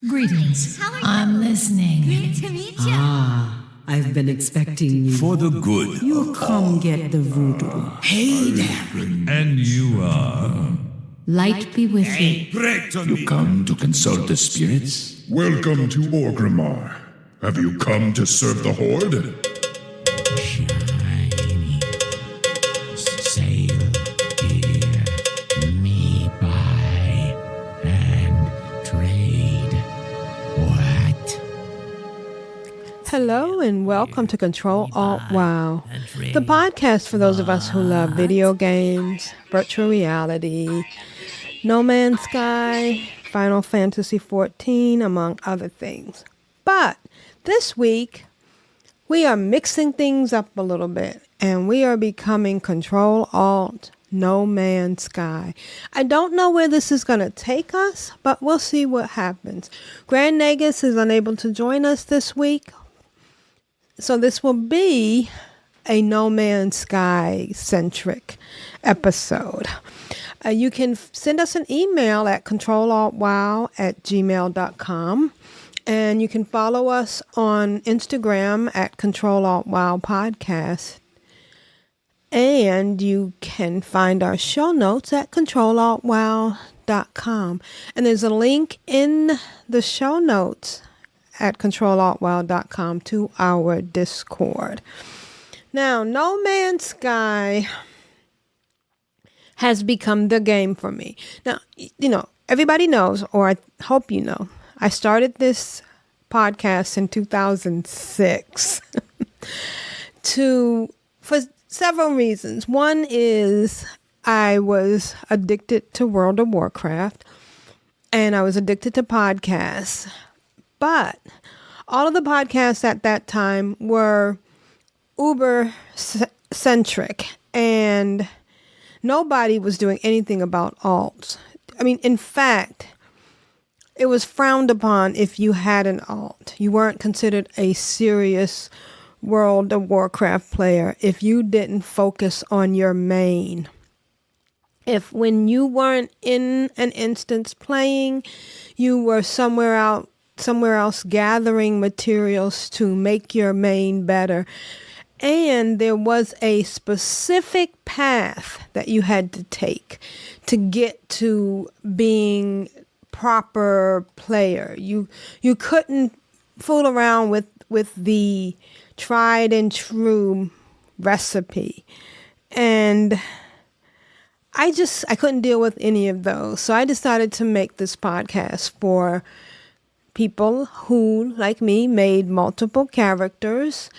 Greetings. I'm listening. Great to meet you. I've been expecting you. For the good. You come get the voodoo. Hey there. And you are? Light be with you. You come to consult the spirits? Welcome to Orgrimmar. Have you come to serve the Horde? Shiny. Sail here. Me buy and trade. What? Hello and welcome to Ctrl Alt WoW, the podcast for those of us who love video games, virtual reality, No Man's Sky, Final Fantasy XIV, among other things. But this week, we are mixing things up a little bit, and we are becoming Ctrl Alt No Man's Sky. I don't know where this is going to take us, but we'll see what happens. Grand Nagus is unable to join us this week, so this will be a No Man's Sky centric episode. You can send us an email at controlaltwow@gmail.com. And you can follow us on Instagram at ControlAltWow Podcast. And you can find our show notes at ControlAltWow.com. And there's a link in the show notes at ControlAltWow.com to our Discord. Now, No Man's Sky has become the game for me. Now, everybody knows, or I hope you know, I started this podcast in 2006 for several reasons. One is I was addicted to World of Warcraft, and I was addicted to podcasts. But all of the podcasts at that time were uber-centric, and nobody was doing anything about alts. I mean, in fact, it was frowned upon if you had an alt. You weren't considered a serious World of Warcraft player if you didn't focus on your main. If when you weren't in an instance playing, you were somewhere else gathering materials to make your main better. And there was a specific path that you had to take to get to being proper player. You couldn't fool around with the tried and true recipe. And I couldn't deal with any of those. So I decided to make this podcast for people who, like me, made multiple characters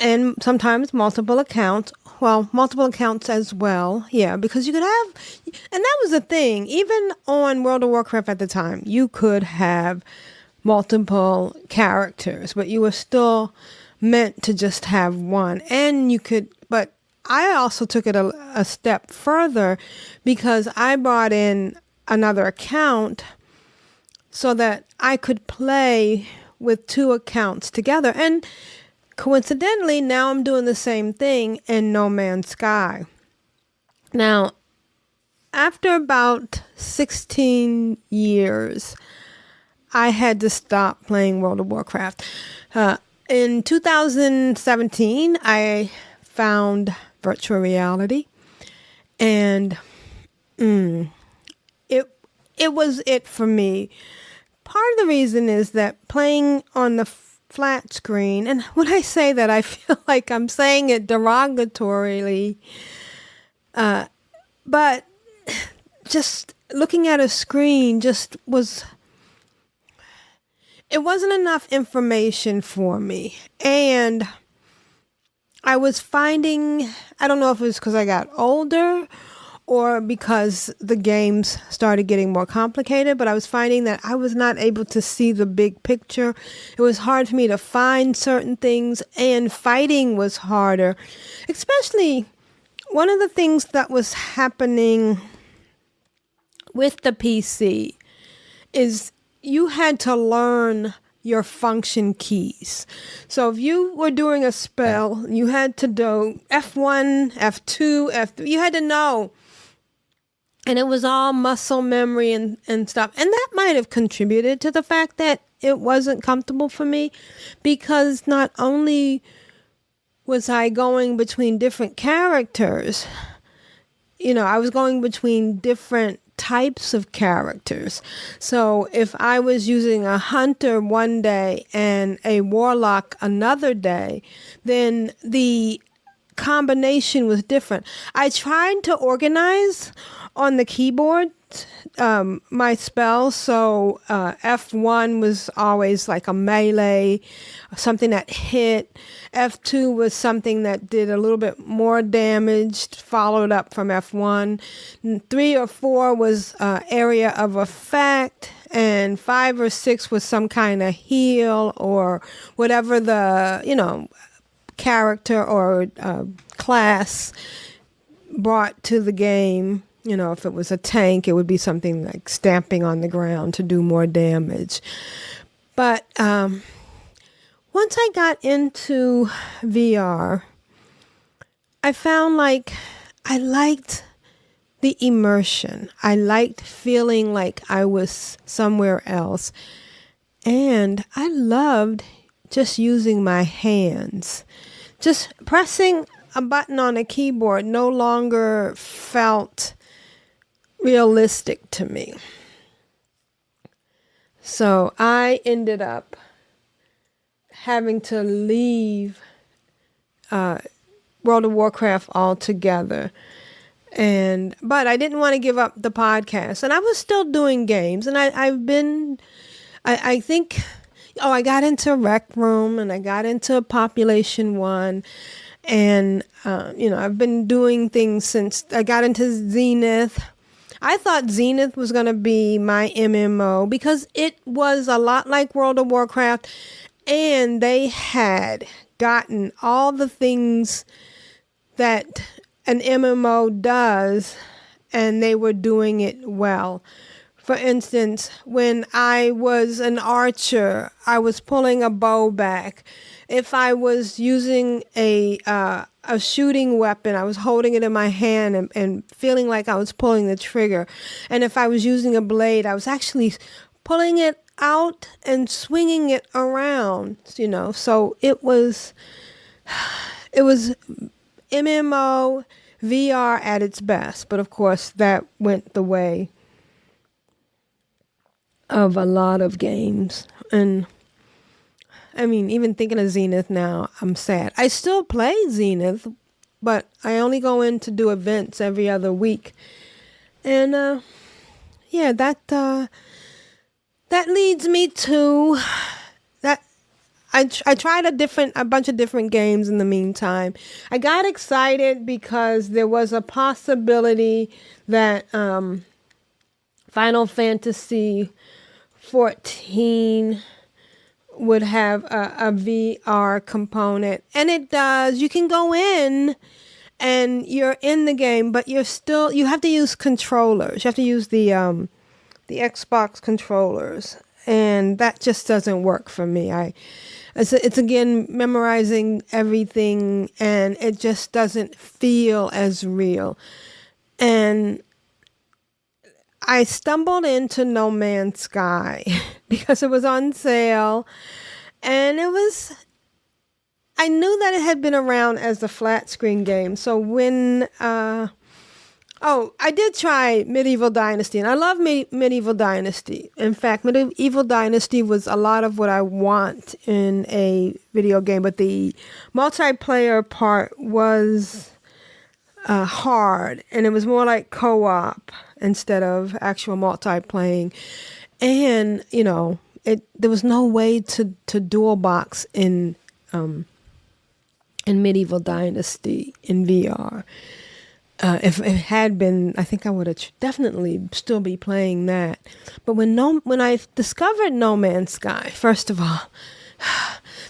and sometimes multiple accounts. Well, multiple accounts as well. Yeah, because you could have, and that was the thing, even on World of Warcraft at the time, you could have multiple characters, but you were still meant to just have one. And you could, but I also took it a step further because I brought in another account so that I could play with two accounts together. And coincidentally, now I'm doing the same thing in No Man's Sky. Now, after about 16 years, I had to stop playing World of Warcraft. In 2017, I found virtual reality, and it was it for me. Part of the reason is that playing on the flat screen, and when I say that, I feel like I'm saying it derogatorily, but just looking at a screen it wasn't enough information for me. And I was finding, I don't know if it was because I got older or because the games started getting more complicated, but I was finding that I was not able to see the big picture. It was hard for me to find certain things, and fighting was harder. Especially, one of the things that was happening with the PC is you had to learn your function keys. So if you were doing a spell, you had to do F1, F2, F3. You had to know And it was all muscle memory and stuff. And that might have contributed to the fact that it wasn't comfortable for me, because not only was I going between different characters, I was going between different types of characters. So if I was using a hunter one day and a warlock another day, then the combination was different. I tried to organize on the keyboard my spells. So F1 was always like a melee, something that hit. F2 was something that did a little bit more damage, followed up from F1. 3 or 4 was area of effect. And 5 or 6 was some kind of heal or whatever the, character or class brought to the game. If it was a tank, it would be something like stamping on the ground to do more damage. But once I got into VR, I found like I liked the immersion. I liked feeling like I was somewhere else. And I loved just using my hands. Just pressing a button on a keyboard no longer felt realistic to me. So I ended up having to leave World of Warcraft altogether. But I didn't want to give up the podcast, and I was still doing games, and I think I got into Rec Room, and I got into Population 1, and I've been doing things since I got into Zenith. I thought Zenith was going to be my MMO because it was a lot like World of Warcraft, and they had gotten all the things that an MMO does, and they were doing it well. For instance, when I was an archer, I was pulling a bow back. If I was using a shooting weapon, I was holding it in my hand and feeling like I was pulling the trigger. And if I was using a blade, I was actually pulling it out and swinging it around, So it was MMO VR at its best. But of course, that went the way of a lot of games. And I mean, even thinking of Zenith now, I'm sad. I still play Zenith, but I only go in to do events every other week. And that leads me to that. I tried a bunch of different games in the meantime. I got excited because there was a possibility that Final Fantasy 14 would have a VR component, and it does. You can go in and you're in the game, but you have to use controllers. You have to use the Xbox controllers, and that just doesn't work for me. It's again memorizing everything, and it just doesn't feel as real. And I stumbled into No Man's Sky because it was on sale, and I knew that it had been around as a flat screen game. So when, I did try Medieval Dynasty, and I love Medieval Dynasty. In fact, Medieval Dynasty was a lot of what I want in a video game, but the multiplayer part was hard, and it was more like co-op instead of actual multi-playing. And there was no way to dual box in Medieval Dynasty in VR. If it had been, I think I would have definitely still be playing that. But when I discovered No Man's Sky, first of all,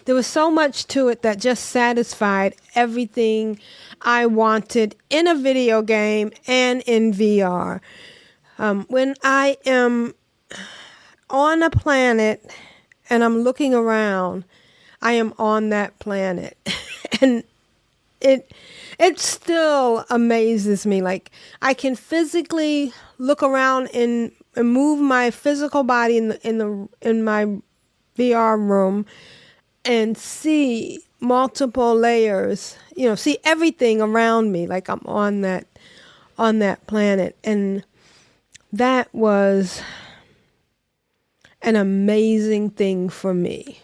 there was so much to it that just satisfied everything I wanted in a video game and in VR. When I am on a planet and I'm looking around, I am on that planet. And it still amazes me. Like, I can physically look around and move my physical body in my VR room and see multiple layers, see everything around me, like I'm on that planet. And that was an amazing thing for me.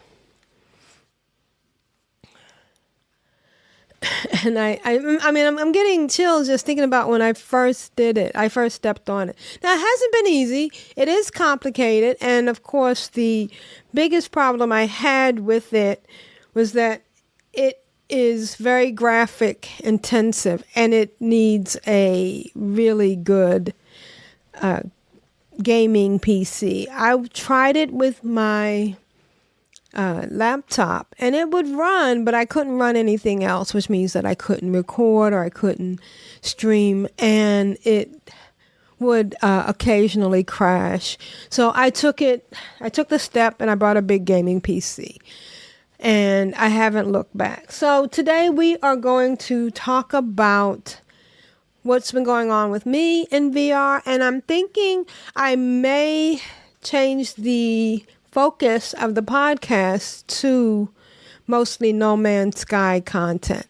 And I'm getting chills just thinking about when I first did it. I first stepped on it. Now, it hasn't been easy. It is complicated. And of course, the biggest problem I had with it was that it is very graphic intensive and it needs a really good gaming PC. I tried it with my laptop and it would run, but I couldn't run anything else, which means that I couldn't record or I couldn't stream, and it would occasionally crash. So I took the step and I bought a big gaming PC, and I haven't looked back. So today we are going to talk about what's been going on with me in VR, and I'm thinking I may change the focus of the podcast to mostly No Man's Sky content.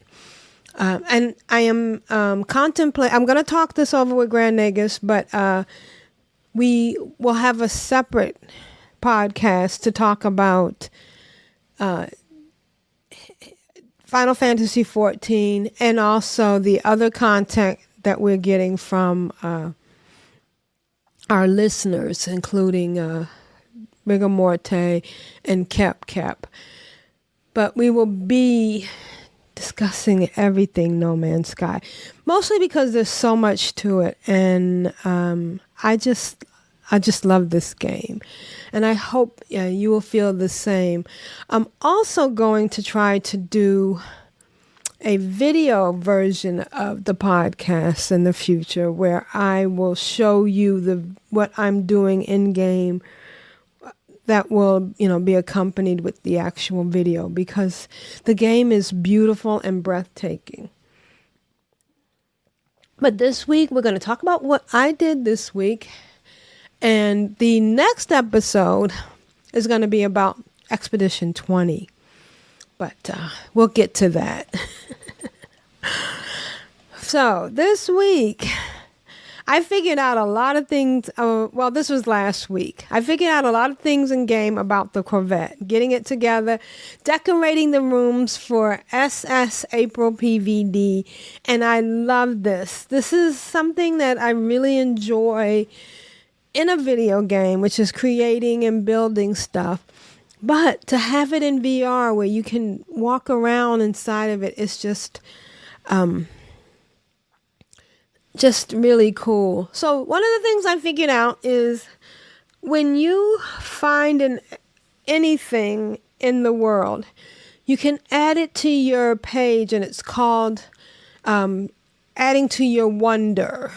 And I am I'm going to talk this over with Grand Nagus, but we will have a separate podcast to talk about Final Fantasy XIV and also the other content that we're getting from our listeners, including Rigor Morte and Kep. But we will be discussing everything No Man's Sky, mostly because there's so much to it, and I just love this game, and I hope you will feel the same. I'm also going to try to do a video version of the podcast in the future, where I will show you what I'm doing in game. That will, be accompanied with the actual video, because the game is beautiful and breathtaking. But this week, we're going to talk about what I did this week. And the next episode is going to be about Expedition 20. But we'll get to that. So this week, I figured out a lot of things. This was last week. I figured out a lot of things in game about the Corvette. Getting it together, decorating the rooms for SS April PVD. And I love this. This is something that I really enjoy in a video game, which is creating and building stuff. But to have it in VR where you can walk around inside of it is just really cool. So one of the things I figured out is when you find anything in the world, you can add it to your page, and it's called adding to your wonder.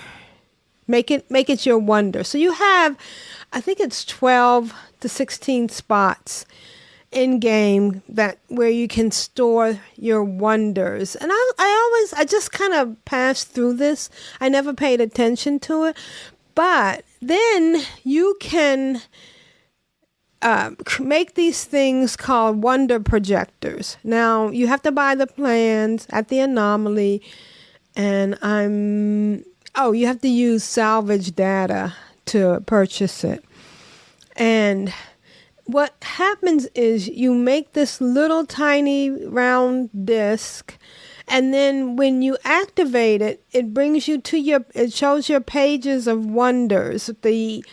Make it your wonder. So you have, I think it's 12 to 16 spots in game where you can store your wonders. And I just kind of passed through this. I never paid attention to it. But then you can make these things called wonder projectors. Now, you have to buy the plans at the Anomaly, and you have to use salvage data to purchase it. And what happens is you make this little tiny round disc, and then when you activate it, it brings you to it shows your pages of wonders, the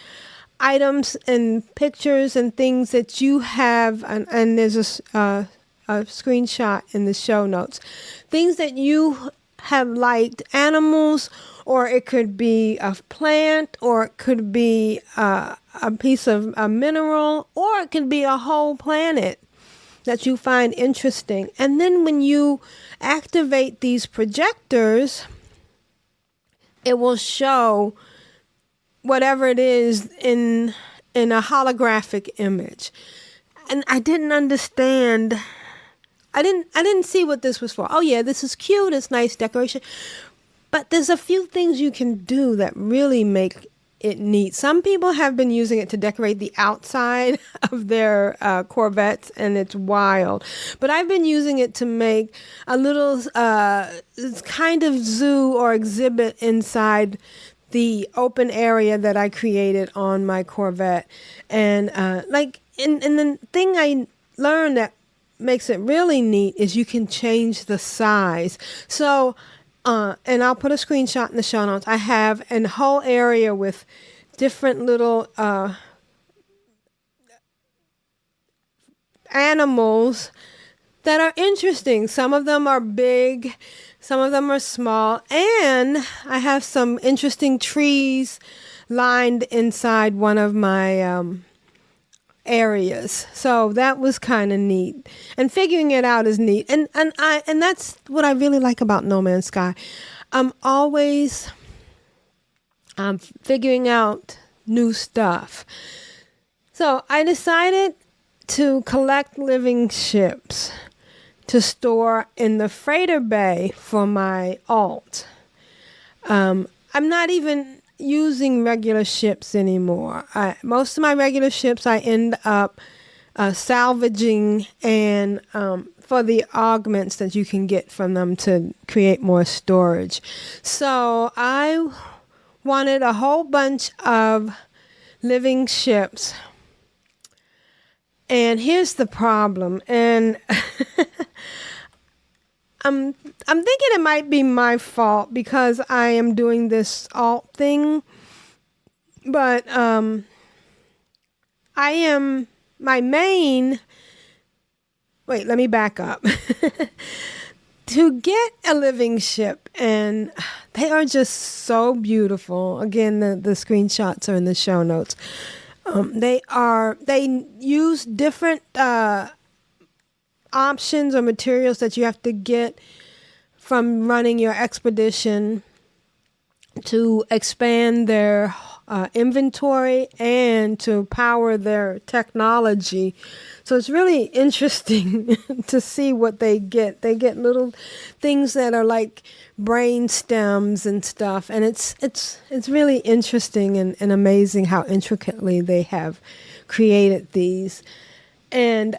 items and pictures and things that you have, and there's a screenshot in the show notes, things that you have liked, animals, or it could be a plant, or it could be a piece of a mineral, or it could be a whole planet that you find interesting. And then when you activate these projectors, it will show whatever it is in a holographic image. And I didn't understand I didn't see what this was for. Oh yeah, this is cute. It's nice decoration. But there's a few things you can do that really make it neat. Some people have been using it to decorate the outside of their Corvettes, and it's wild. But I've been using it to make a little kind of zoo or exhibit inside the open area that I created on my Corvette. And and the thing I learned that makes it really neat is you can change the size. So and I'll put a screenshot in the show notes. I have a whole area with different little animals that are interesting. Some of them are big, some of them are small, and I have some interesting trees lined inside one of my areas. So that was kind of neat, and figuring it out is neat, and that's what I really like about No Man's Sky. I'm always figuring out new stuff. So I decided to collect living ships to store in the freighter bay for my alt. I'm not even using regular ships anymore. Most of my regular ships I end up salvaging and for the augments that you can get from them to create more storage. So I wanted a whole bunch of living ships. And here's the problem. And I'm thinking it might be my fault because I am doing this alt thing. But my main... Wait, let me back up. To get a living ship, and they are just so beautiful. Again, the screenshots are in the show notes. They use different options or materials that you have to get from running your expedition to expand their inventory and to power their technology. So it's really interesting to see what they get. They get little things that are like brain stems and stuff, and it's really interesting and amazing how intricately they have created these. And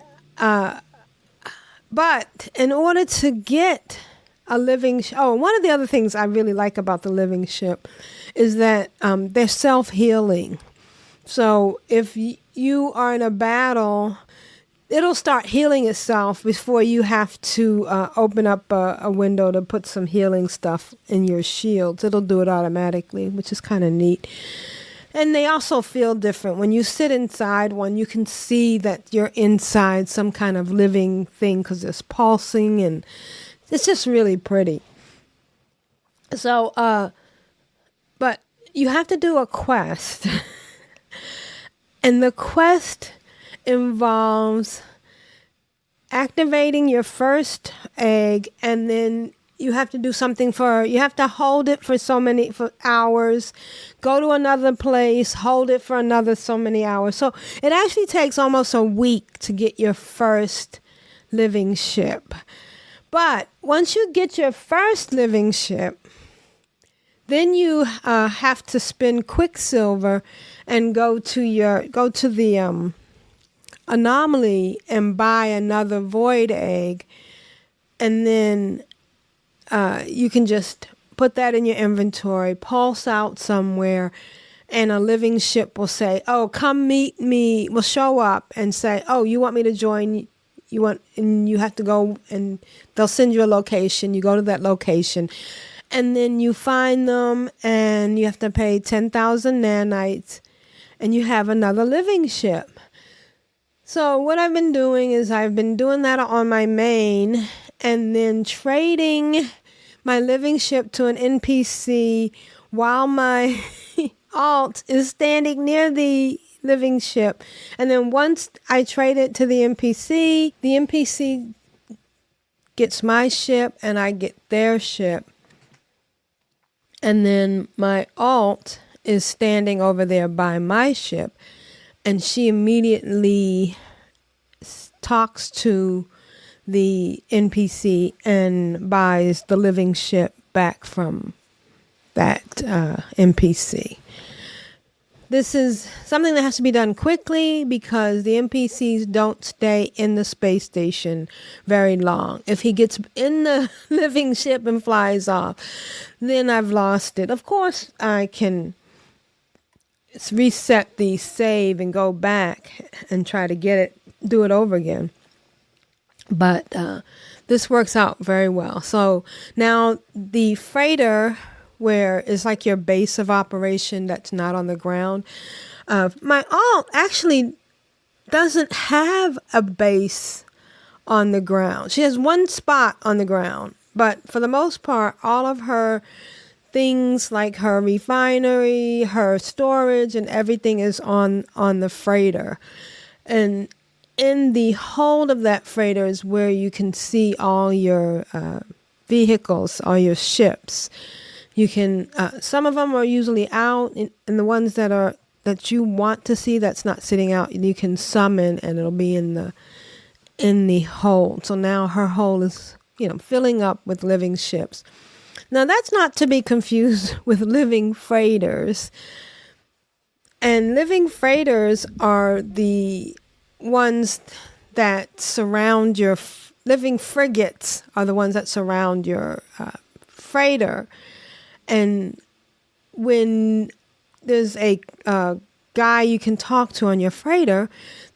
but in order to get a living one of the other things I really like about the living ship is that they're self-healing. So if you are in a battle, it'll start healing itself before you have to open up a window to put some healing stuff in your shields. It'll do it automatically, which is kind of neat. And they also feel different. When you sit inside one, you can see that you're inside some kind of living thing because it's pulsing, and it's just really pretty. So, but you have to do a quest. And the quest involves activating your first egg, and then you have to do something you have to hold it for hours, go to another place, hold it for another so many hours. So it actually takes almost a week to get your first living ship. But once you get your first living ship, then you have to spend Quicksilver and go to the anomaly and buy another void egg, and then you can just put that in your inventory, pulse out somewhere, and a living ship will say, "Oh, come meet me." Will show up and say, "Oh, you want me to join? And you have to go, and they'll send you a location. You go to that location, and then you find them, and you have to pay 10,000 nanites, and you have another living ship." So what I've been doing is I've been doing that on my main, and then trading my living ship to an NPC while my alt is standing near the living ship. And then once I trade it to the NPC gets my ship and I get their ship. And then my alt is standing over there by my ship, and she immediately talks to the NPC and buys the living ship back from that NPC. This is something that has to be done quickly because the NPCs don't stay in the space station very long. If he gets in the living ship and flies off, then I've lost it. Of course, I can reset the save and go back and try to do it over again. But this works out very well. So now the freighter, where it's like your base of operation that's not on the ground. My alt actually doesn't have a base on the ground. She has one spot on the ground, but for the most part, all of her things like her refinery, her storage, and everything is on the freighter. And in the hold of that freighter is where you can see all your vehicles, all your ships. You can, some of them are usually out, and the ones that you want to see that's not sitting out, you can summon, and it'll be in the hold. So now her hold is, filling up with living ships. Now that's not to be confused with living freighters. And living freighters are the ones that surround your living frigates are the ones that surround your freighter. And when there's a guy you can talk to on your freighter,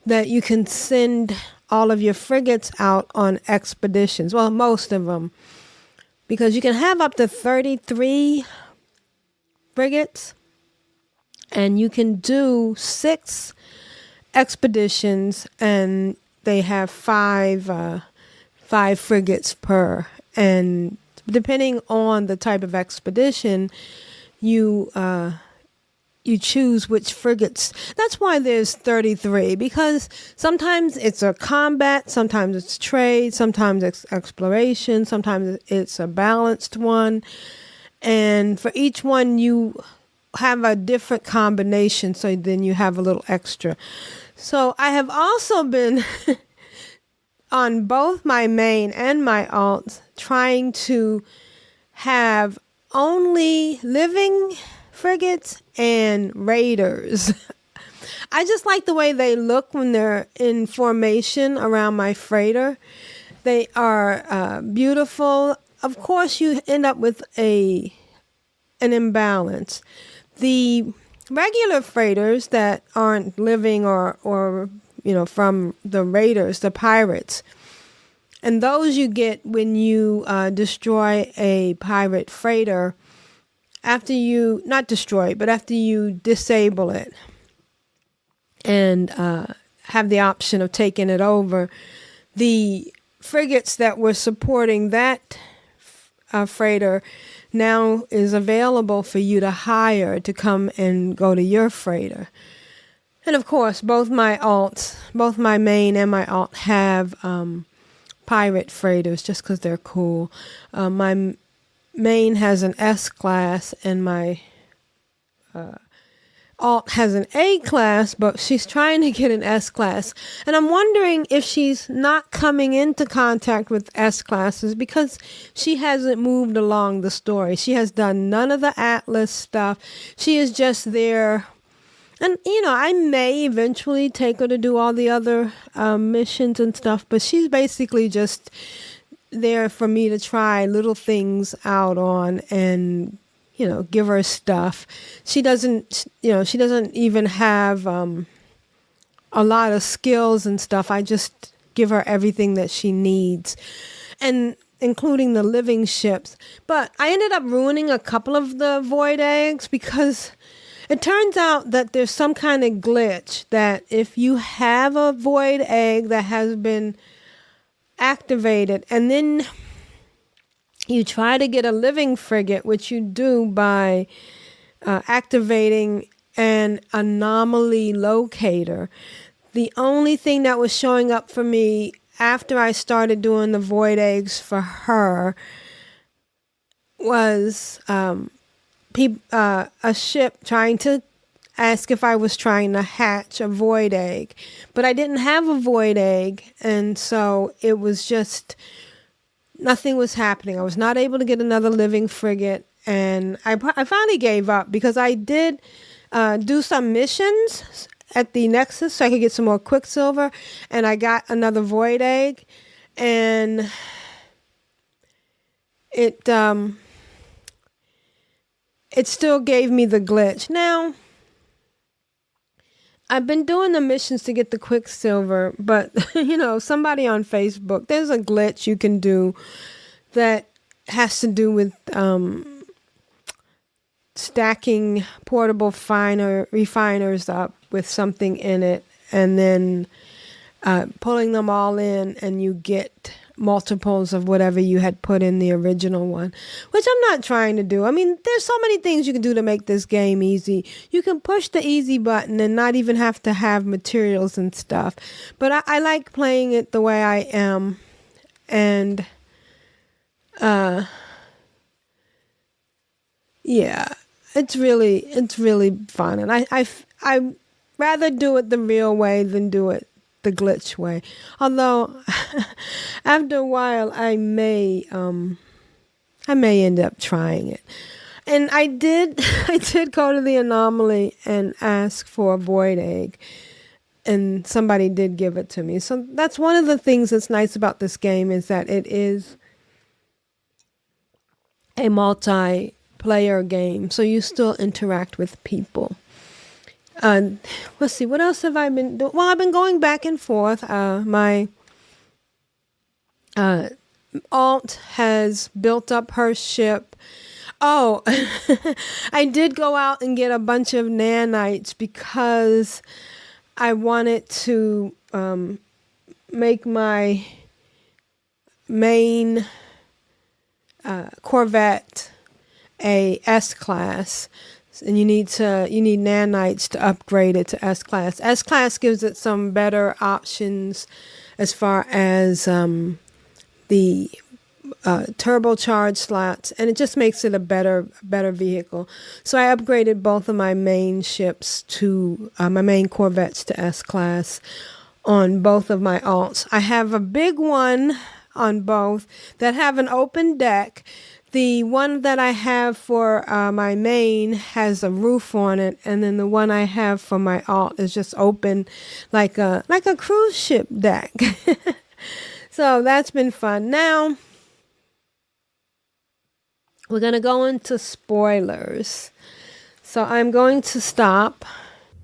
that you can send all of your frigates out on expeditions. Well, most of them. Because you can have up to 33 frigates. And you can do 6 expeditions. And they have 5 frigates per. And depending on the type of expedition, you choose which frigates. That's why there's 33, because sometimes it's a combat, sometimes it's trade, sometimes it's exploration, sometimes it's a balanced one. And for each one, you have a different combination, so then you have a little extra. So I have also been on both my main and my alt trying to have only living frigates and raiders. I just like the way they look when they're in formation around my freighter. They are beautiful. Of course, you end up with an imbalance. The regular freighters that aren't living or from the raiders, the pirates, and those you get when you destroy a pirate freighter, after you, not destroy it, but after you disable it and have the option of taking it over, the frigates that were supporting that freighter now is available for you to hire to come and go to your freighter. And of course, both my main and my alt have pirate freighters just because they're cool. My main has an S class and my alt has an A class, but she's trying to get an S class. And I'm wondering if she's not coming into contact with S classes because she hasn't moved along the story. She has done none of the Atlas stuff. She is just there. And, I may eventually take her to do all the other missions and stuff, but she's basically just there for me to try little things out on and, give her stuff. She doesn't even have a lot of skills and stuff. I just give her everything that she needs, and including the living ships. But I ended up ruining a couple of the void eggs because it turns out that there's some kind of glitch that if you have a void egg that has been activated and then you try to get a living frigate, which you do by activating an anomaly locator. The only thing that was showing up for me after I started doing the void eggs for her was a ship trying to asked if I was trying to hatch a void egg, but I didn't have a void egg, and so it was just nothing was happening. I was not able to get another living frigate, and I finally gave up because I did do some missions at the Nexus so I could get some more Quicksilver, and I got another void egg, and it still gave me the glitch. Now, I've been doing the missions to get the Quicksilver, but, somebody on Facebook, there's a glitch you can do that has to do with stacking portable refiners up with something in it, and then pulling them all in, and you get multiples of whatever you had put in the original one, which I'm not trying to do. I mean, there's so many things you can do to make this game easy. You can push the easy button and not even have to have materials and stuff. But I like playing it the way I am. And, yeah, it's really fun. And I rather do it the real way than do it the glitch way. Although after a while I may end up trying it. And I did go to the anomaly and ask for a void egg, and somebody did give it to me. So that's one of the things that's nice about this game, is that it is a multiplayer game, so you still interact with people. Let's see, what else have I been doing? Well, I've been going back and forth. My alt has built up her ship. Oh, I did go out and get a bunch of nanites because I wanted to make my main Corvette a S-class. And you need nanites to upgrade it to S-class. S-class gives it some better options as far as the turbocharged slots, and it just makes it a better vehicle. So I upgraded both of my main ships to my main Corvettes to S-class on both of my alts. I have a big one on both that have an open deck. The one that I have for my main has a roof on it, and then the one I have for my alt is just open like a cruise ship deck. So that's been fun. Now, we're going to go into spoilers. So I'm going to stop.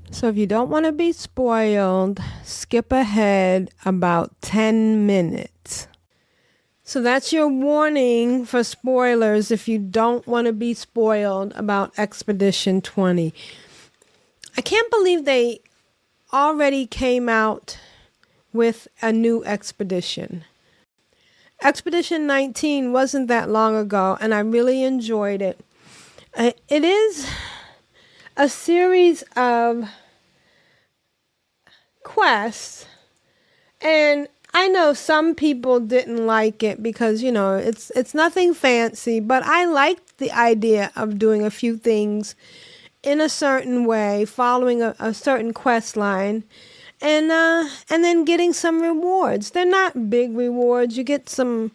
So if you don't want to be spoiled, skip ahead about 10 minutes. So that's your warning for spoilers if you don't want to be spoiled about Expedition 20. I can't believe they already came out with a new expedition. Expedition 19 wasn't that long ago, and I really enjoyed it. It is a series of quests, and I know some people didn't like it because, it's nothing fancy, but I liked the idea of doing a few things in a certain way, following a certain quest line, and then getting some rewards. They're not big rewards. You get some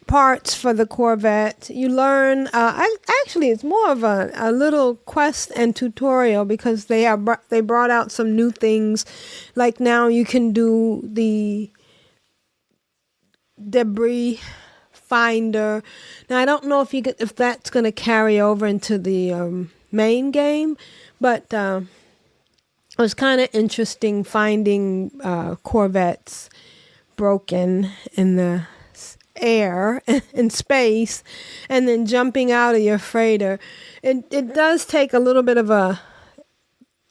parts for the Corvette. You learn, actually it's more of a little quest and tutorial because they brought out some new things. Like now you can do the debris finder. Now I don't know if that's going to carry over into the main game, but it was kind of interesting finding Corvettes broken in the air in space and then jumping out of your freighter. It does take a little bit of a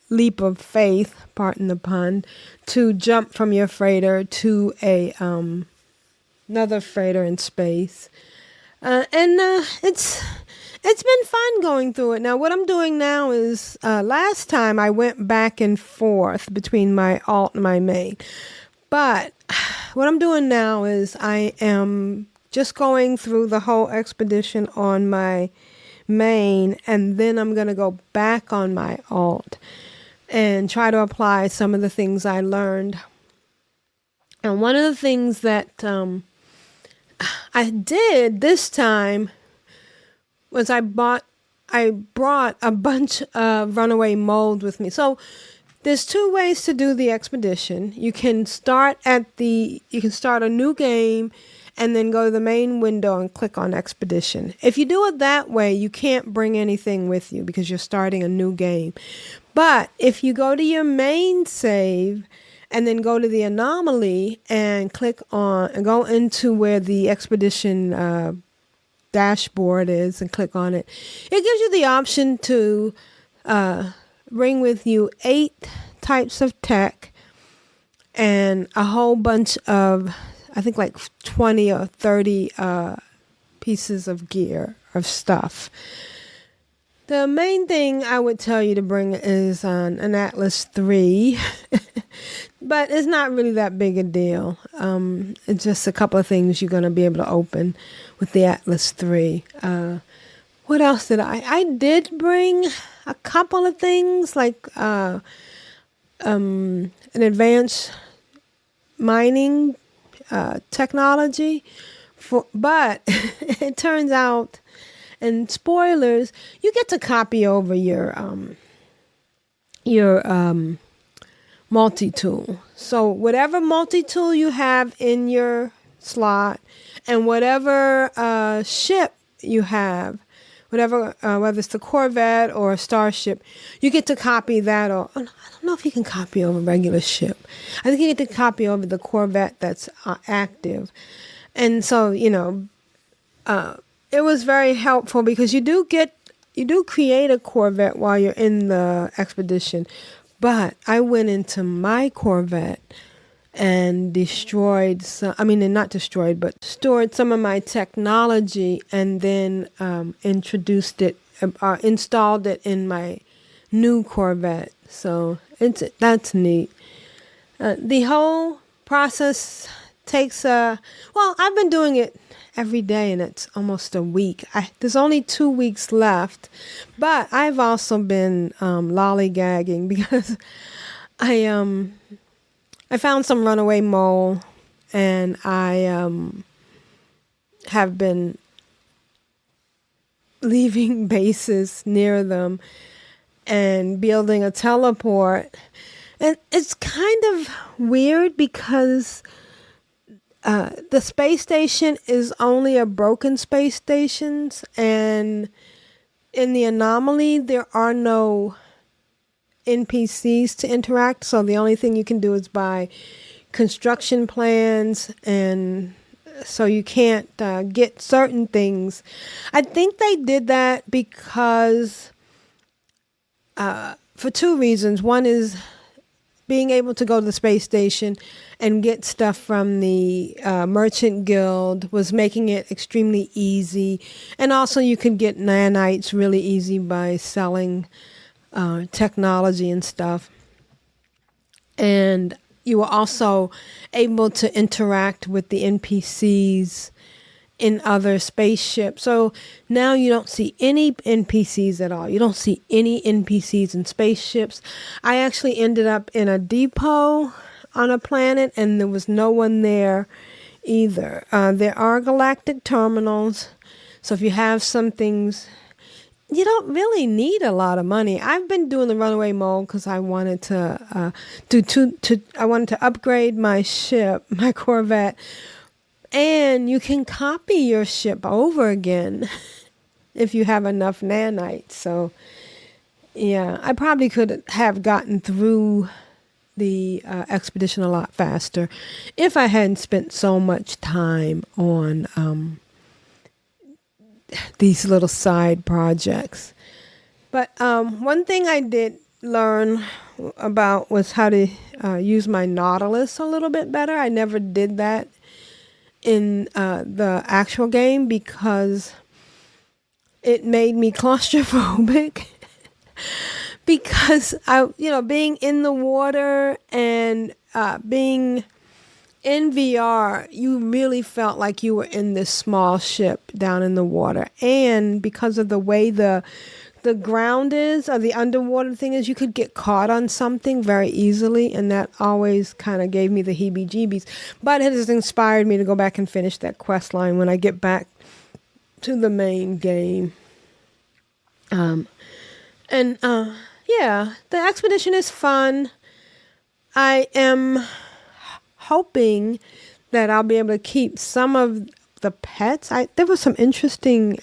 leap of faith, pardon the pun, to jump from your freighter to another freighter in space. And it's been fun going through it. Now what I'm doing now is last time I went back and forth between my alt and my main. But what I'm doing now is I am just going through the whole expedition on my main, and then I'm going to go back on my alt and try to apply some of the things I learned. And one of the things that I did this time was I brought a bunch of runaway mold with me. So there's two ways to do the expedition. You can start a new game and then go to the main window and click on expedition. If you do it that way, you can't bring anything with you because you're starting a new game. But if you go to your main save and then go to the anomaly and go into where the expedition dashboard is and click on it, it gives you the option to bring with you 8 types of tech and a whole bunch of, I think like 20 or 30 pieces of gear, of stuff. The main thing I would tell you to bring is an Atlas 3, but it's not really that big a deal. It's just a couple of things you're going to be able to open with the Atlas 3. What else did I did bring a couple of things like an advanced mining technology, but it turns out, and spoilers, you get to copy over your multi-tool. So whatever multi-tool you have in your slot and whatever ship you have, whether it's the Corvette or a Starship, you get to copy that. Or I don't know if you can copy over a regular ship. I think you get to copy over the Corvette that's active. And so, it was very helpful because you do create a Corvette while you're in the expedition. But I went into my Corvette and stored some of my technology, and then installed it in my new Corvette. So that's neat. The whole process takes I've been doing it every day, and it's almost a week. There's only 2 weeks left, but I've also been lollygagging because I found some runaway mole, and I have been leaving bases near them and building a teleport. And it's kind of weird because the space station is only a broken space station, and in the anomaly there are no NPCs to interact, so the only thing you can do is buy construction plans, and so you can't get certain things. I think they did that because for 2 reasons. One is being able to go to the space station and get stuff from the merchant guild was making it extremely easy, and also you could get nanites really easy by selling technology and stuff. And you were also able to interact with the NPCs in other spaceships. So now you don't see any NPCs at all. You don't see any NPCs in spaceships. I actually ended up in a depot on a planet, and there was no one there either. There are galactic terminals, so if you have some things, you don't really need a lot of money. I've been doing the runaway mode because I wanted to upgrade my ship, my Corvette, and you can copy your ship over again if you have enough nanites. So, yeah, I probably could have gotten through the expedition a lot faster if I hadn't spent so much time on these little side projects. But one thing I did learn about was how to use my Nautilus a little bit better. I never did that in the actual game because it made me claustrophobic. Because being in the water and being in VR, you really felt like you were in this small ship down in the water. And because of the way the ground is, or the underwater thing is, you could get caught on something very easily. And that always kind of gave me the heebie-jeebies. But it has inspired me to go back and finish that quest line when I get back to the main game. Yeah, the expedition is fun. I am hoping that I'll be able to keep some of the pets. There were some interesting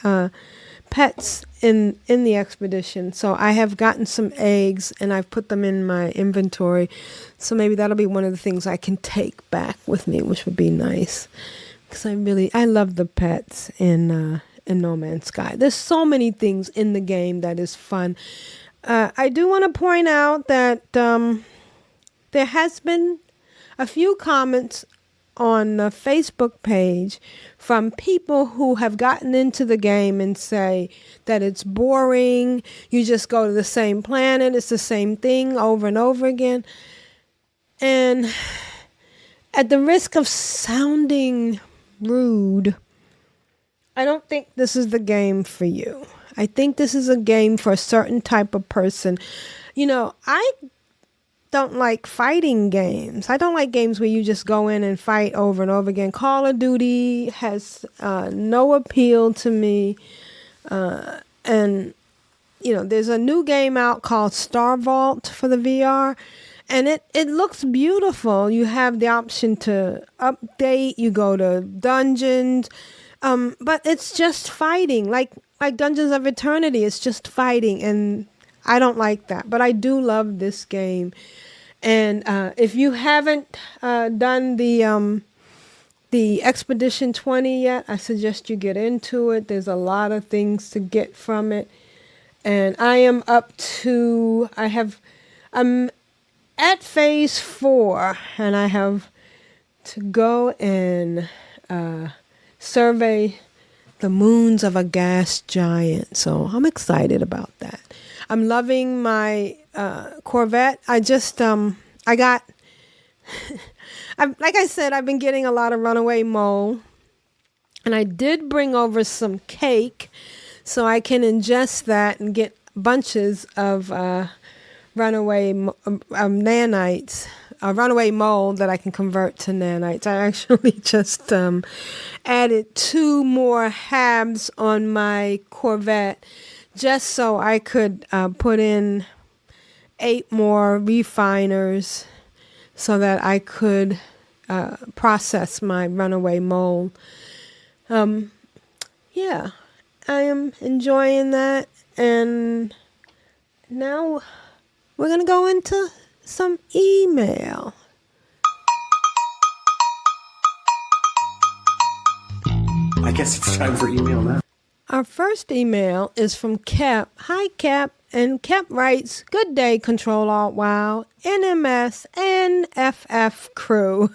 pets in the expedition. So I have gotten some eggs and I've put them in my inventory. So maybe that'll be one of the things I can take back with me, which would be nice. Because I love the pets in No Man's Sky. There's so many things in the game that is fun. I do want to point out that there has been a few comments on the Facebook page from people who have gotten into the game and say that it's boring. You just go to the same planet. It's the same thing over and over again. And at the risk of sounding rude, I don't think this is the game for you. I think this is a game for a certain type of person. You know, I don't like fighting games. I don't like games where you just go in and fight over and over again. Call of Duty has no appeal to me. And, you know, there's a new game out called Star Vault for the VR. And it looks beautiful. You have the option to update. You go to dungeons. But it's just fighting. Like Dungeons of Eternity, it's just fighting. And I don't like that. But I do love this game. And if you haven't done the Expedition 20 yet, I suggest you get into it. There's a lot of things to get from it. And I am I'm at phase 4, and I have to go and survey the moons of a gas giant. So I'm excited about that. I'm loving my Corvette. Like I said, I've been getting a lot of runaway mole. And I did bring over some cake so I can ingest that and get bunches of runaway nanites, runaway mole that I can convert to nanites. I actually just added 2 more halves on my Corvette just so I could put in 8 more refiners so that I could process my runaway mole. Yeah, I am enjoying that. And now we're going to go into some email. I guess it's time for email now. Our first email is from Kep. Hi, Kep. And Kep writes, "Good day, Control Alt WoW, NMS, and FF crew."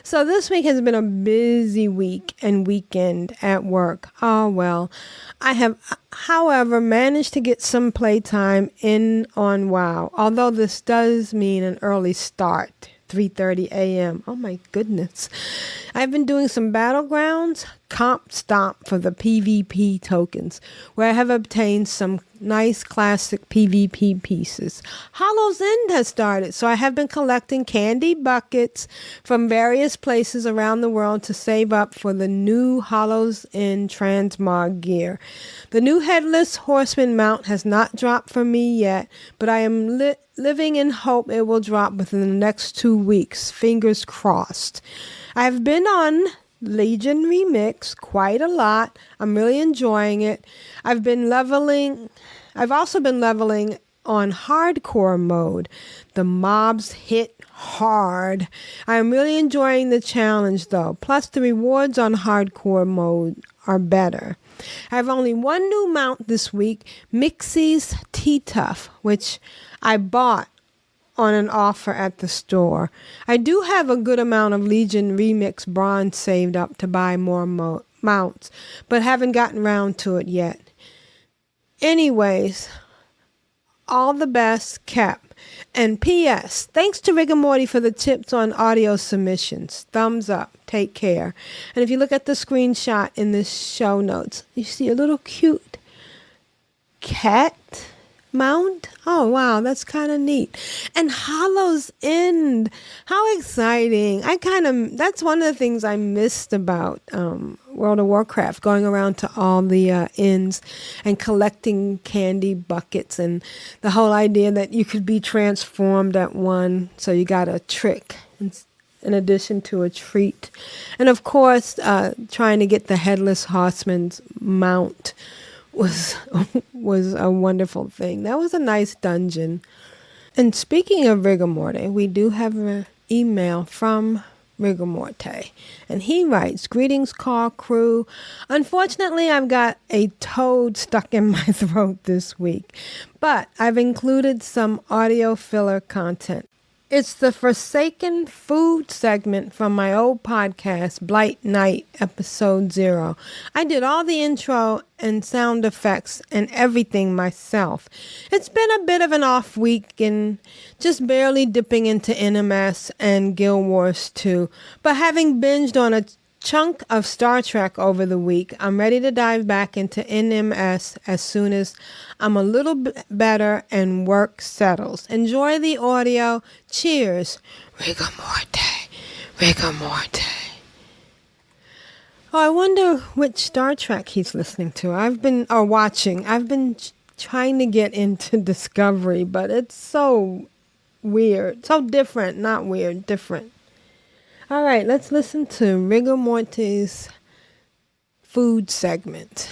So this week has been a busy week and weekend at work. Oh, well. I have, however, managed to get some playtime in on WoW, although this does mean an early start, 3:30 a.m. Oh, my goodness. I've been doing some Battlegrounds comp stomp for the PvP tokens, where I have obtained some nice classic PvP pieces. Hollow's End has started, so I have been collecting candy buckets from various places around the world to save up for the new Hollow's End transmog gear. The new Headless Horseman mount has not dropped for me yet, but I am living in hope it will drop within the next 2 weeks. Fingers crossed. I have been on Legion Remix quite a lot. I'm really enjoying it. I've also been leveling on hardcore mode. The mobs hit hard. I am really enjoying the challenge though. Plus the rewards on hardcore mode are better. I have only one new mount this week, Mixie's T-Tuff, which I bought on an offer at the store. I do have a good amount of Legion Remix bronze saved up to buy more mounts, but haven't gotten around to it yet. Anyways, all the best, Cap. And P.S. Thanks to Rigor Morty for the tips on audio submissions. Thumbs up. Take care. And if you look at the screenshot in the show notes, you see a little cute cat mount. Oh, wow. That's kind of neat. And Hollow's End. How exciting. That's one of the things I missed about World of Warcraft, going around to all the inns and collecting candy buckets, and the whole idea that you could be transformed at one. So you got a trick in addition to a treat. And of course, trying to get the Headless Horseman's mount was a wonderful thing. That was a nice dungeon. And speaking of Rigor Morty, we do have an email from Rigor Morty. And he writes, "Greetings, car crew. Unfortunately, I've got a toad stuck in my throat this week, but I've included some audio filler content. It's the Forsaken Food segment from my old podcast, Blight Night, episode 0. I did all the intro and sound effects and everything myself. It's been a bit of an off week and just barely dipping into NMS and Guild Wars 2. But having binged on a chunk of Star Trek over the week, I'm ready to dive back into NMS as soon as I'm a little bit better and work settles. Enjoy the audio. Cheers. Rigor Morty. Rigor Morty." Oh, I wonder which Star Trek he's listening to. Watching. I've been trying to get into Discovery, but it's so weird. So different. Not weird. Different. All right, let's listen to Rigor Morty's food segment.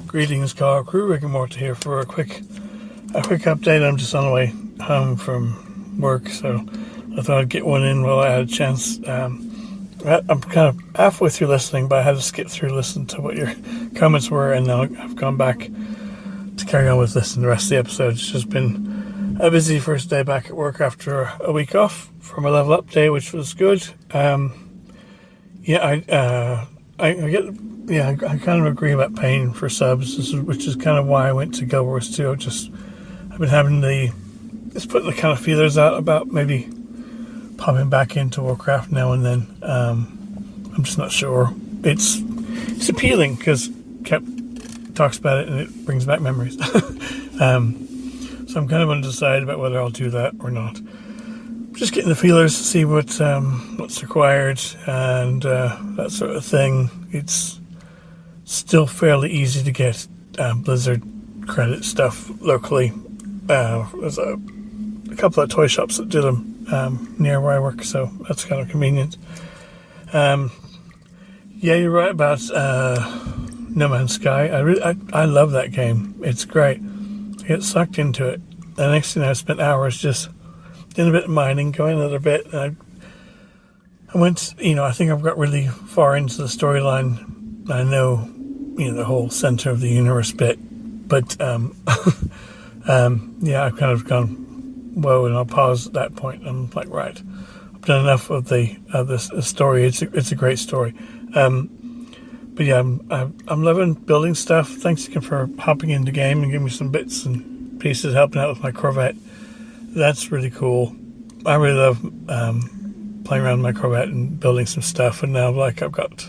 Greetings, car crew. Rick and Morty here for a quick update. I'm just on the way home from work, so I thought I'd get one in while I had a chance. I'm kind of halfway through listening, but I had to skip through listen to what your comments were, and now I've gone back to carry on with listening to the rest of the episode. It's just been a busy first day back at work after a week off from a level up day, which was good. I kind of agree about paying for subs, which is kind of why I went to Guild Wars 2. I've been having just putting the kind of feelers out about maybe popping back into Warcraft now and then. I'm just not sure. It's appealing because Kep talks about it and it brings back memories. So I'm kind of undecided about whether I'll do that or not. Just getting the feelers to see what's required and that sort of thing. It's still fairly easy to get Blizzard credit stuff locally. There's a couple of toy shops that do them near where I work, so that's kind of convenient. You're right about No Man's Sky. I love that game. It's great. I get sucked into it. The next thing I spent hours just doing a bit of mining, going another bit. And I went, I think I've got really far into the storyline. I know, the whole center of the universe bit, but I've kind of gone, whoa, and I'll pause at that point. I'm like, right, I've done enough of the story. It's a great story. But yeah, I'm loving building stuff. Thanks again for hopping in the game and giving me some bits and pieces, helping out with my Corvette. That's really cool. I really love playing around with my Corvette and building some stuff. And now, I've got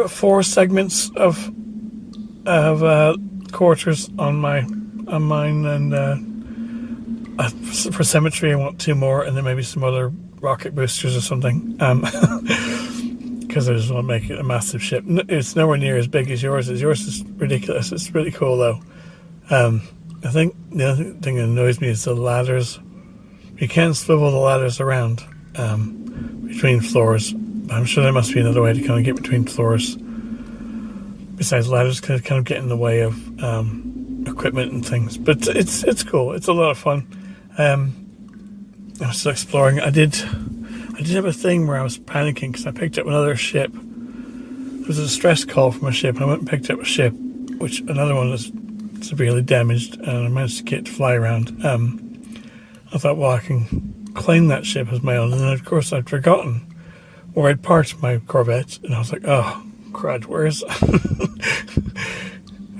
4 segments of quarters on mine, and for symmetry, I want 2 more, and then maybe some other rocket boosters or something. Because I just want to make it a massive ship. It's nowhere near as big as yours is. Yours is ridiculous. It's really cool, though. I think the other thing that annoys me is the ladders. You can't swivel the ladders around between floors. I'm sure there must be another way to kind of get between floors. Besides, ladders can kind of get in the way of equipment and things. But it's cool. It's a lot of fun. I was still exploring. I did have a thing where I was panicking because I picked up another ship. There was a distress call from a ship, and I went and picked up a ship, which another one was severely damaged, and I managed to get it to fly around. I thought, well, I can claim that ship as my own. And then, of course, I'd forgotten where I'd parked my Corvette. And I was like, oh, crud, where is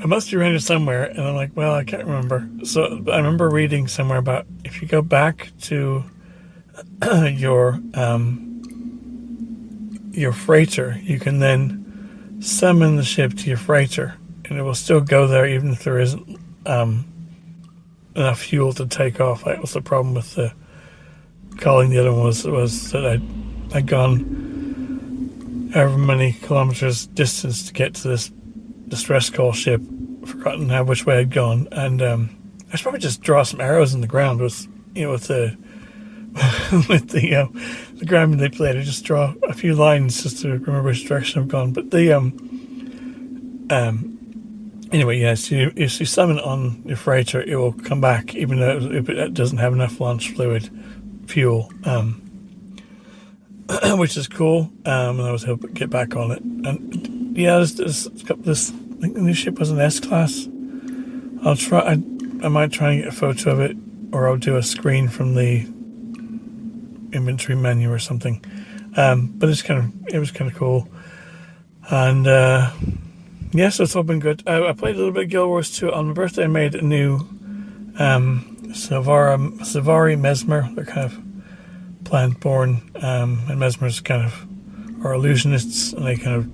I must be around here somewhere. And I'm like, well, I can't remember. So I remember reading somewhere about if you go back to your freighter, you can then summon the ship to your freighter. And it will still go there even if there isn't enough fuel to take off. That was the problem with the calling. The other one was that I'd gone however many kilometers distance to get to this distress call ship, forgotten which way I'd gone, and I should probably just draw some arrows in the ground with the with the ground manipulator. Just draw a few lines just to remember which direction I've gone. But the anyway, yes, if you summon on your freighter, it will come back even though it doesn't have enough launch fuel, which is cool. And I was hoping to get back on it. And yeah, there's got this. I think the new ship was an S-class. I'll try. I might try and get a photo of it, or I'll do a screen from the inventory menu or something. But it was kind of cool. And yeah, so it's all been good. I played a little bit of Guild Wars 2. On my birthday, I made a new Savari Mesmer. They're kind of plant-born, and Mesmers kind of are illusionists, and they kind of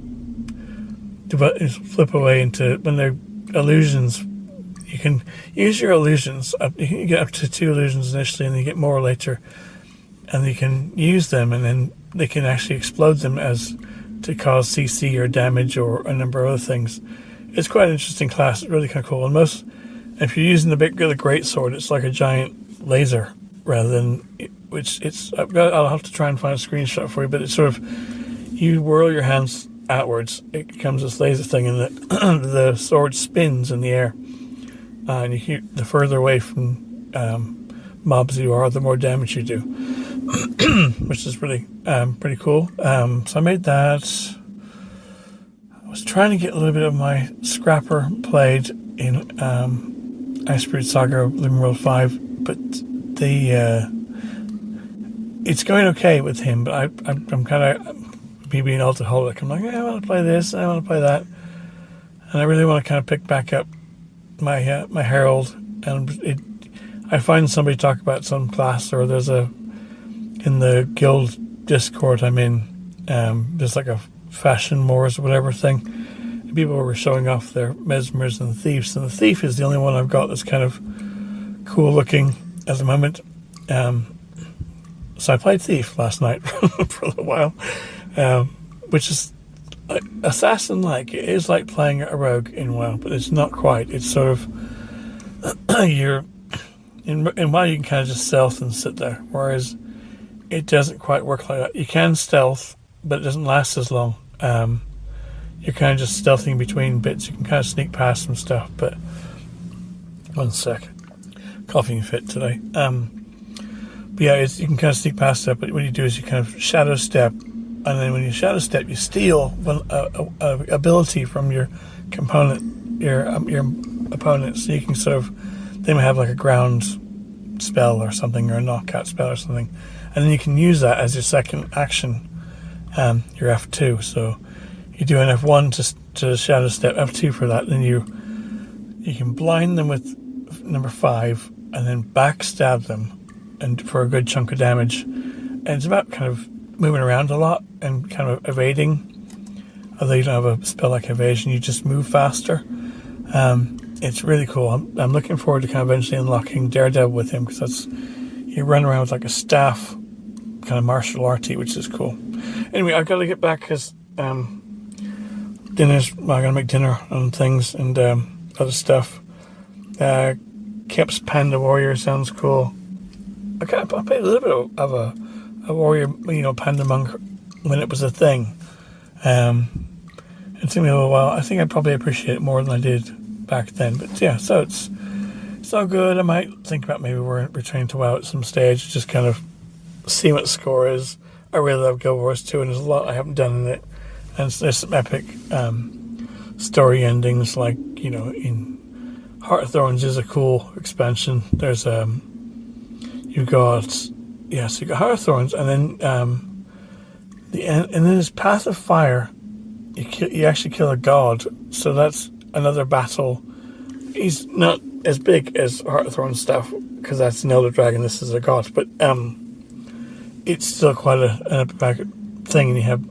flip away into, when they're illusions, you can use your illusions. You can get up to 2 illusions initially, and then you get more later, and you can use them, and then they can actually explode them as to cause CC or damage or a number of other things. It's quite an interesting class. It's really kind of cool. And if you're using the great sword, it's like a giant laser rather than, I'll have to try and find a screenshot for you, but it's sort of, you whirl your hands outwards, it becomes this laser thing, and the sword spins in the air, and the further away from mobs you are, the more damage you do, which is really pretty cool. So I made that. I was trying to get a little bit of my scrapper played in Iceberg Saga Living World 5, but it's going okay with him, but I'm kind of, me being alcoholic, I'm like, I want to play this, I want to play that, and I really want to kind of pick back up my Herald, and I find somebody talk about some class, or in the guild Discord I'm in, there's like a fashion wars or whatever thing, and people were showing off their mesmers and thieves, and the thief is the only one I've got that's kind of cool looking at the moment. So I played thief last night for a little while. Which is assassin-like. It is like playing a rogue in WoW, but it's not quite. It's sort of in WoW you can kind of just stealth and sit there, whereas it doesn't quite work like that. You can stealth, but it doesn't last as long. You're kind of just stealthing between bits. You can kind of sneak past some stuff, but one sec, coughing fit today. But yeah, you can kind of sneak past that, but what you do is you kind of shadow step. And then when you shadow step, you steal a ability from your opponent. So you can sort of, they might have like a ground spell or something, or a knockout spell or something, and then you can use that as your second action, your F2. So you do an F1 to shadow step, F2 for that. Then you can blind them with number 5, and then backstab them, and for a good chunk of damage. And it's about kind of moving around a lot and kind of evading. Although you don't have a spell like evasion, you just move faster. It's really cool. I'm looking forward to kind of eventually unlocking Daredevil with him, because you run around with like a staff, kind of martial arty, which is cool. Anyway, I've got to get back because I'm gonna make dinner and things and other stuff. Kep's Panda Warrior sounds cool. I played a little bit of a warrior, Panda Monk when it was a thing. It took me a little while. I think I'd probably appreciate it more than I did back then. But yeah, so it's all good. I might think about maybe returning to WoW at some stage, just kind of see what the score is. I really love Guild Wars 2, and there's a lot I haven't done in it. And there's some epic story endings, like, in Heart of Thorns is a cool expansion. There's you got Hearththorns, and then and then his passive fire. You actually kill a god, so that's another battle. He's not as big as Hearththorn stuff because that's an elder dragon. This is a god, but it's still quite an epic thing, and you have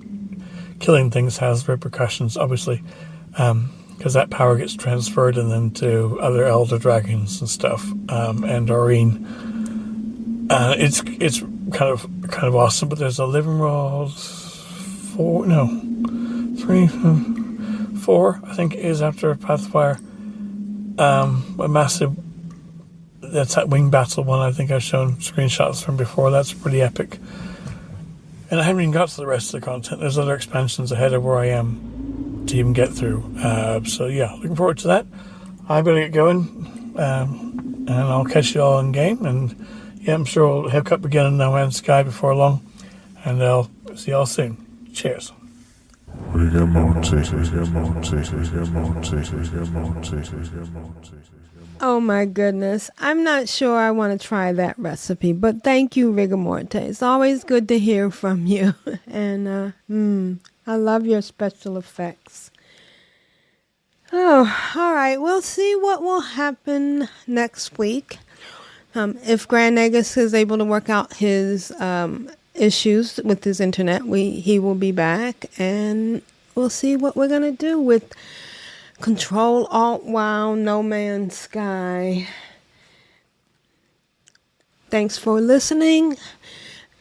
killing things has repercussions, obviously, because that power gets transferred and then to other elder dragons and stuff, and Doreen. It's kind of awesome, but there's a living rolls 4, 3, 4, I think, is after Pathfire. A massive, that's that wing battle one. I think I've shown screenshots from before. That's pretty epic. And I haven't even got to the rest of the content. There's other expansions ahead of where I am to even get through. So yeah, looking forward to that. I'm going to get going, and I'll catch you all in game. And yeah, I'm sure we'll hook up again in No Man's Sky before long. And I'll see you all soon. Cheers. Oh my goodness. I'm not sure I want to try that recipe, but thank you, Rigamorte. It's always good to hear from you. And I love your special effects. Oh, all right. We'll see what will happen next week. If Grand Negus is able to work out his issues with his internet, he will be back, and we'll see what we're going to do with Ctrl Alt WoW No Man's Sky. Thanks for listening.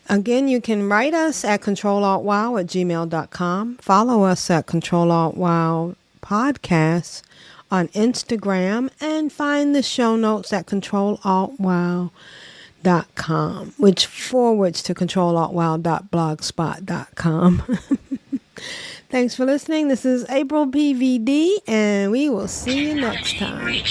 Again, you can write us at controlaltwow@gmail.com. Follow us at Ctrl Alt WoW Podcast on Instagram, and find the show notes at controlaltwow.com, which forwards to controlaltwow.blogspot.com. Thanks for listening. This is April PVD, and we will see you next time.